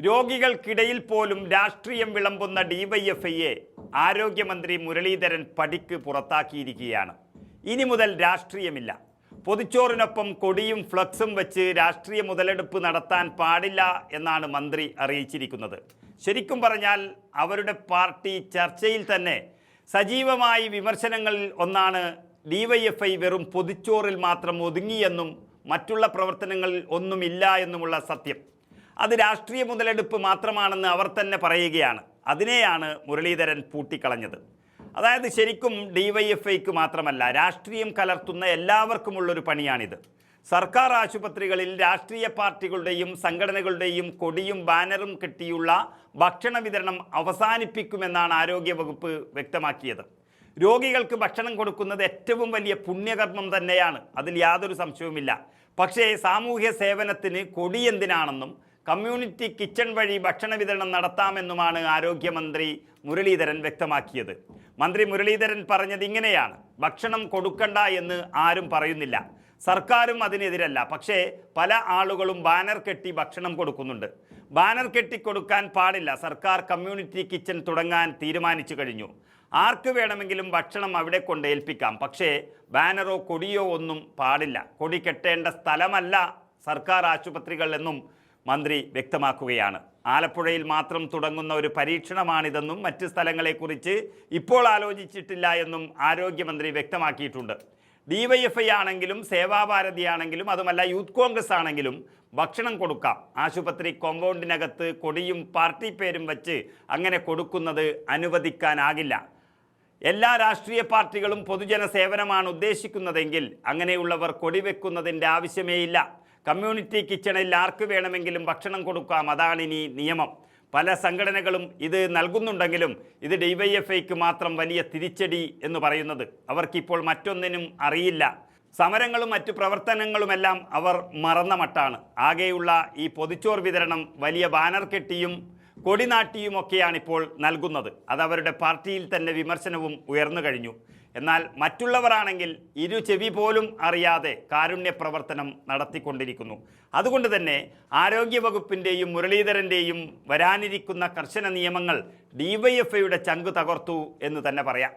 രോഗികൾക്കിടയിൽ പോലും രാഷ്ട്രീയം വിളമ്പുന്ന ഡിവൈഎഫ്ഐയെ ആരോഗ്യമന്ത്രി മുരളീധരൻ പടിക്ക് പുറത്താക്കിയിരിക്കുകയാണ്. ഇനി മുതൽ രാഷ്ട്രീയമില്ല. പൊതിച്ചോറിനൊപ്പം കൊടിയും ഫ്ലക്സും വെച്ച് രാഷ്ട്രീയ മുതലെടുപ്പ് നടത്താൻ പാടില്ല എന്നാണ് മന്ത്രി അറിയിച്ചിരിക്കുന്നത്. ശരിക്കും പറഞ്ഞാൽ അവരുടെ പാർട്ടി ചർച്ചയിൽ തന്നെ സജീവമായി വിമർശനങ്ങളിൽ ഒന്നാണ് ഡിവൈഎഫ്ഐ വെറും പൊതിച്ചോറിൽ മാത്രം ഒതുങ്ങിയെന്നും മറ്റുള്ള പ്രവർത്തനങ്ങളിൽ ഒന്നുമില്ല എന്നുമുള്ള സത്യം. അത് രാഷ്ട്രീയ മുതലെടുപ്പ് മാത്രമാണെന്ന് അവർ തന്നെ പറയുകയാണ്. അതിനെയാണ് മുരളീധരൻ പൂട്ടിക്കളഞ്ഞത്. അതായത് ശരിക്കും ഡിവൈഎഫ്ഐക്ക് മാത്രമല്ല, രാഷ്ട്രീയം കലർത്തുന്ന എല്ലാവർക്കുമുള്ളൊരു പണിയാണിത്. സർക്കാർ ആശുപത്രികളിൽ രാഷ്ട്രീയ പാർട്ടികളുടെയും സംഘടനകളുടെയും കൊടിയും ബാനറും കെട്ടിയുള്ള ഭക്ഷണ വിതരണം അവസാനിപ്പിക്കുമെന്നാണ് ആരോഗ്യവകുപ്പ് വ്യക്തമാക്കിയത്. രോഗികൾക്ക് ഭക്ഷണം കൊടുക്കുന്നത് ഏറ്റവും വലിയ പുണ്യകർമ്മം തന്നെയാണ്, അതിൽ യാതൊരു സംശയവുമില്ല. പക്ഷേ സാമൂഹ്യ സേവനത്തിന് കൊടി എന്തിനാണെന്നും കമ്മ്യൂണിറ്റി കിച്ചൺ വഴി ഭക്ഷണ വിതരണം നടത്താമെന്നുമാണ് ആരോഗ്യമന്ത്രി മുരളീധരൻ വ്യക്തമാക്കിയത്. മന്ത്രി മുരളീധരൻ പറഞ്ഞത് ഇങ്ങനെയാണ്: ഭക്ഷണം കൊടുക്കണ്ട എന്ന് ആരും പറയുന്നില്ല, സർക്കാരും അതിനെതിരല്ല. പക്ഷേ പല ആളുകളും ബാനർ കെട്ടി ഭക്ഷണം കൊടുക്കുന്നുണ്ട്. ബാനർ കെട്ടി കൊടുക്കാൻ പാടില്ല. സർക്കാർ കമ്മ്യൂണിറ്റി കിച്ചൺ തുടങ്ങാൻ തീരുമാനിച്ചു കഴിഞ്ഞു. ആർക്ക് വേണമെങ്കിലും ഭക്ഷണം അവിടെ കൊണ്ട് ഏൽപ്പിക്കാം. പക്ഷേ ബാനറോ കൊടിയോ ഒന്നും പാടില്ല. കൊടി കെട്ടേണ്ട സ്ഥലമല്ല സർക്കാർ ആശുപത്രികൾ എന്നും മന്ത്രി വ്യക്തമാക്കുകയാണ്. ആലപ്പുഴയിൽ മാത്രം തുടങ്ങുന്ന ഒരു പരീക്ഷണമാണിതെന്നും മറ്റ് സ്ഥലങ്ങളെക്കുറിച്ച് ഇപ്പോൾ ആലോചിച്ചിട്ടില്ല എന്നും ആരോഗ്യമന്ത്രി വ്യക്തമാക്കിയിട്ടുണ്ട്. ഡിവൈഎഫ്ഐ ആണെങ്കിലും സേവാഭാരതി ആണെങ്കിലും അതുമല്ല യൂത്ത് കോൺഗ്രസ് ആണെങ്കിലും ഭക്ഷണം കൊടുക്കാം. ആശുപത്രി കോമ്പൗണ്ടിനകത്ത് കൊടിയും പാർട്ടി പേരും വച്ച് അങ്ങനെ കൊടുക്കുന്നത് അനുവദിക്കാനാകില്ല. എല്ലാ രാഷ്ട്രീയ പാർട്ടികളും പൊതുജന സേവനമാണ് ഉദ്ദേശിക്കുന്നതെങ്കിൽ അങ്ങനെയുള്ളവർ കൊടിവെക്കുന്നതിൻ്റെ ആവശ്യമേയില്ല. കമ്മ്യൂണിറ്റി കിച്ചണിൽ ആർക്ക് വേണമെങ്കിലും ഭക്ഷണം കൊടുക്കാം, അതാണിനി നിയമം. പല സംഘടനകളും ഇത് നൽകുന്നുണ്ടെങ്കിലും ഇത് ഡിവൈഎഫ്ഐക്ക് മാത്രം വലിയ തിരിച്ചടി എന്ന് പറയുന്നത്. അവർക്കിപ്പോൾ മറ്റൊന്നിനും അറിയില്ല. സമരങ്ങളും മറ്റു പ്രവർത്തനങ്ങളുമെല്ലാം അവർ മറന്ന മട്ടാണ്. ആകെയുള്ള ഈ പൊതിച്ചോർ വിതരണം വലിയ ബാനർ കെട്ടിയും കൊടിനാട്ടിയുമൊക്കെയാണിപ്പോൾ നൽകുന്നത്. അതവരുടെ പാർട്ടിയിൽ തന്നെ വിമർശനവും ഉയർന്നു കഴിഞ്ഞു. എന്നാൽ മറ്റുള്ളവരാണെങ്കിൽ ഇരു ചെവി പോലും അറിയാതെ കാരുണ്യ പ്രവർത്തനം നടത്തിക്കൊണ്ടിരിക്കുന്നു. അതുകൊണ്ട് തന്നെ ആരോഗ്യവകുപ്പിൻ്റെയും മുരളീധരൻ്റെയും വരാനിരിക്കുന്ന കർശന നിയമങ്ങൾ ഡിവൈഎഫ്ഐയുടെ ചങ്ക് തകർത്തു എന്ന് തന്നെ പറയാം.